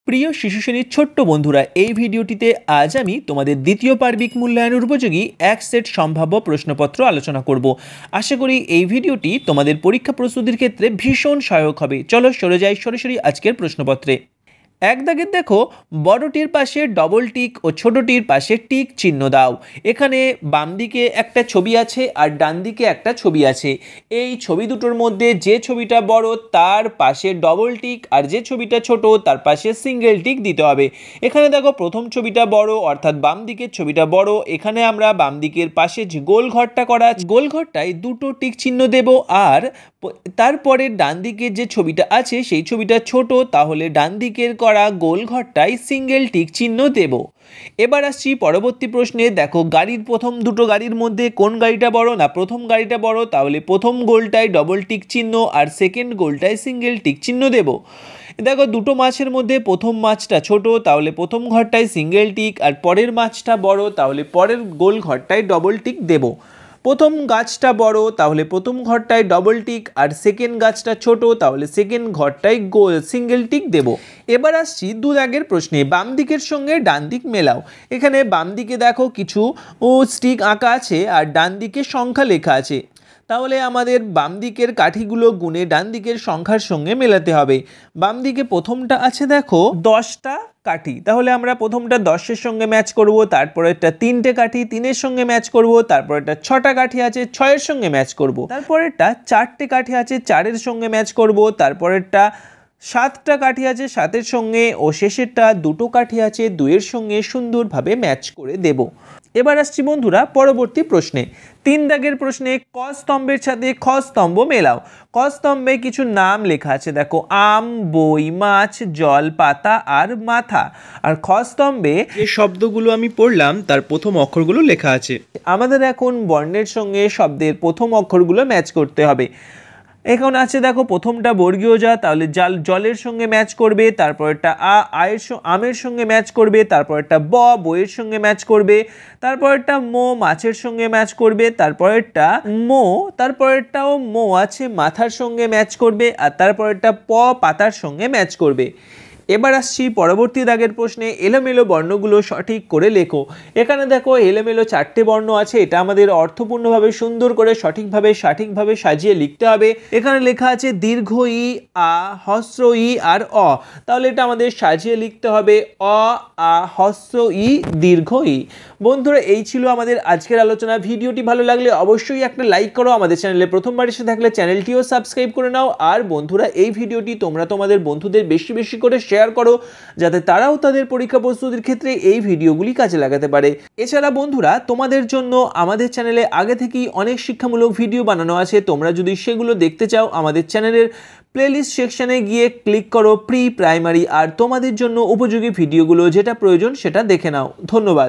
প্রিয় শিশু শ্রেণীর ছোট্ট বন্ধুরা, এই ভিডিওটিতে আজ আমি তোমাদের দ্বিতীয় পার্বিক মূল্যায়নের উপযোগী এক সেট সম্ভাব্য প্রশ্নপত্র আলোচনা করব। আশা করি এই ভিডিওটি তোমাদের পরীক্ষা প্রস্তুতির ক্ষেত্রে ভীষণ সহায়ক হবে। চলো সরাসরি আজকের প্রশ্নপত্রে। এক দাগের দেখো, বড়টির পাশে ডবল টিক ও ছোটটির পাশে টিক চিহ্ন দাও। এখানে বাম দিকে একটা ছবি আছে আর ডান দিকে একটা ছবি আছে। এই ছবি দুটোর মধ্যে যে ছবিটা বড় তার পাশে ডবল টিক আর যে ছবিটা ছোট তার পাশে সিঙ্গেল টিক দিতে হবে। এখানে দেখো প্রথম ছবিটা বড় অর্থাৎ বাম দিকের ছবিটা বড়। এখানে আমরা বাম দিকের পাশে যে গোল ঘরটা করা গোল ঘরটায় দুটো টিক চিহ্ন দেব, আর তারপরে ডান দিকের যে ছবিটা আছে সেই ছবিটা ছোট, তাহলে ডান দিকের করা গোল ঘরটায় সিঙ্গেল টিক চিহ্ন দেব। এবার আসছি পরবর্তী প্রশ্নে। দেখো, গাড়ির প্রথম দুটো গাড়ির মধ্যে কোন গাড়িটা বড় না প্রথম গাড়িটা বড়, তাহলে প্রথম গোলটায় ডবল টিক চিহ্ন আর সেকেন্ড গোলটায় সিঙ্গেল টিক চিহ্ন দেব। দেখো, দুটো মাছের মধ্যে প্রথম মাছটা ছোট, তাহলে প্রথম ঘরটায় সিঙ্গেল টিক, আর পরের মাছটা বড়, তাহলে পরের গোল ঘরটায় ডবল টিক দেব। প্রথম গাছটা বড়, তাহলে প্রথম ঘরটায় ডবল টিক, আর সেকেন্ড গাছটা ছোট, তাহলে সেকেন্ড ঘরটায় গোল সিঙ্গেল টিক দেব। এবার আসছি দু দাগের প্রশ্নে। বাম দিকের সঙ্গে ডান দিক মেলাও। এখানে বাম দিকে দেখো কিছু স্টিক আঁকা আছে আর ডান দিকে সংখ্যা লেখা আছে, তাহলে আমাদের বাম দিকের কাঠিগুলো গুনে ডান দিকের সংখ্যার সঙ্গে মেলাতে হবে। বাম দিকে প্রথমটা আছে দেখো 10টা কাঠি, তাহলে আমরা প্রথমটা 10-এর সঙ্গে ম্যাচ করব, তারপরেরটা 3টে কাঠি 3-এর সঙ্গে ম্যাচ করব, তারপরেরটা 6টা কাঠি আছে 6-এর সঙ্গে ম্যাচ করব, তারপরেরটা 4টে কাঠি আছে 4-এর সঙ্গে ম্যাচ করব, তারপরেরটা 7টা কাঠি আছে 7-এর সঙ্গে, ও শেষেরটা 2টো কাঠি আছে 2-এর সঙ্গে সুন্দরভাবে ম্যাচ করে দেব। এবার আসছি বন্ধুরা পরবর্তী প্রশ্নে। 3 দাগের প্রশ্নে, ক স্তম্ভের সাথে খ স্তম্ভ মেলাও। ক স্তম্ভে কিছু নাম লেখা আছে দেখো, আম, বই, মাছ, জল, পাতা আর মাথা। আর খ স্তম্ভে যে শব্দগুলো আমি পড়লাম তার প্রথম অক্ষরগুলো লেখা আছে। আমাদের এখন বর্ণের সঙ্গে শব্দের প্রথম অক্ষরগুলো ম্যাচ করতে হবে। এখন আছে দেখো প্রথমটা বর্গীয় যা, তাহলে জলের সঙ্গে ম্যাচ করবে, তারপরটা আমের সঙ্গে ম্যাচ করবে, তারপরটা বইয়ের সঙ্গে ম্যাচ করবে, তারপরটা মাছের সঙ্গে ম্যাচ করবে, তারপরেরটাও আছে মাথার সঙ্গে ম্যাচ করবে, আর তারপরেরটা পাতার সঙ্গে ম্যাচ করবে। এবার আসছি পরবর্তী দাগের প্রশ্নে। এলোমেলো বর্ণগুলো সঠিক করে লেখো। এখানে দেখো এলোমেলো 4টে বর্ণ আছে, এটা আমাদের অর্থপূর্ণভাবে সুন্দর করে সঠিকভাবে সাজিয়ে লিখতে হবে। এখানে লেখা আছে দীর্ঘ ই, আ, হস্র ই আর অ, তাহলে এটা আমাদের সাজিয়ে লিখতে হবে অ, আ, হস্র ই, দীর্ঘ ই। বন্ধুরা, এই ছিল আমাদের আজকের আলোচনা। ভিডিওটি ভালো লাগলে অবশ্যই একটা লাইক করো, আমাদের চ্যানেলে প্রথমবার এসে থাকলে চ্যানেলটিও সাবস্ক্রাইব করে নাও, আর বন্ধুরা এই ভিডিওটি তোমরা তোমাদের বন্ধুদের বেশি করে শেয়ার করো, যাতে তারাও তাদের পরীক্ষা প্রস্তুতির ক্ষেত্রে এই ভিডিওগুলি কাজে লাগাতে পারে। এছাড়া বন্ধুরা, তোমাদের জন্য আমাদের চ্যানেলে আগে থেকেই অনেক শিক্ষামূলক ভিডিও বানানো আছে, তোমরা যদি সেগুলো দেখতে চাও আমাদের চ্যানেলের প্লেলিস্ট সেকশনে গিয়ে ক্লিক করো প্রি প্রাইমারি, আর তোমাদের জন্য উপযোগী ভিডিওগুলো যেটা প্রয়োজন সেটা দেখে নাও। ধন্যবাদ।